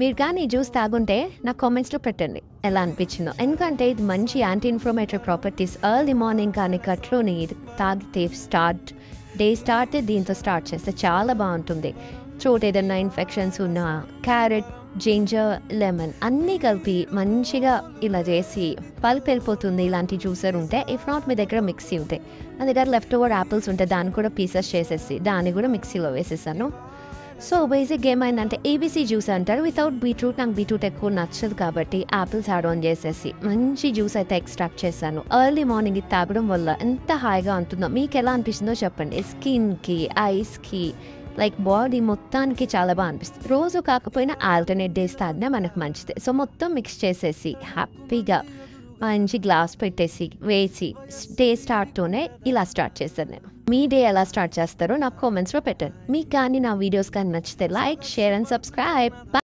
మీరు కానీ ఈ జ్యూస్ తాగుంటే నాకు కామెంట్స్లో పెట్టండి ఎలా అనిపించిందో. ఎందుకంటే ఇది మంచి anti inflammatory properties. Early morning కానీ కట్లోని ఇది తాగితే డే స్టార్ట్ దీంతో స్టార్ట్ చేస్తే చాలా బాగుంటుంది. థ్రోట్ ఏదైనా ఇన్ఫెక్షన్స్ ఉన్నా క్యారెట్, జింజర్, లెమన్ అన్నీ కలిపి మంచిగా ఇలా చేసి పల్ప్ వెళ్ళిపోతుంది ఇలాంటి జ్యూసర్ ఉంటే. ఇఫ్ నాట్ మీ దగ్గర మిక్సీ ఉంటే, నా దగ్గర లెఫ్ట్ ఓవర్ యాపిల్స్ ఉంటే దాన్ని కూడా పీసెస్ చేసేసి దాన్ని కూడా మిక్సీలో వేసేసాను. సో బేసిక్ ఏమైందంటే ఏబీసీ జ్యూస్ అంటారు. వితౌట్ బీట్రూట్, నాకు బీట్రూట్ ఎక్కువ నచ్చదు కాబట్టి యాపిల్స్ యాడ్ ఆన్ చేసేసి మంచి జ్యూస్ అయితే ఎక్స్ట్రాక్ట్ చేశాను. ఎర్లీ మార్నింగ్ ఇది తాగడం వల్ల ఎంత హాయిగా ఉంటుందో. మీకు ఎలా అనిపిస్తుందో చెప్పండి. స్కిన్కి, ఐస్కి, లైక్ బాడీ మొత్తానికి చాలా బాగా అనిపిస్తుంది. రోజు కాకపోయినా ఆల్టర్నేట్ డేస్ తాగినా మనకు మంచిదే. సో మొత్తం మిక్స్ చేసేసి హ్యాపీగా మంచి గ్లాస్ పెట్టేసి వేసి డే స్టార్ట్తోనే ఇలా స్టార్ట్ చేస్తాను నేను. మీ డే ఎలా స్టార్ట్ చేస్తారో నాకు కామెంట్స్లో పెట్టండి. మీకు కానీ నా వీడియోస్ కానీ నచ్చితే లైక్, షేర్ అండ్ సబ్స్క్రైబ్.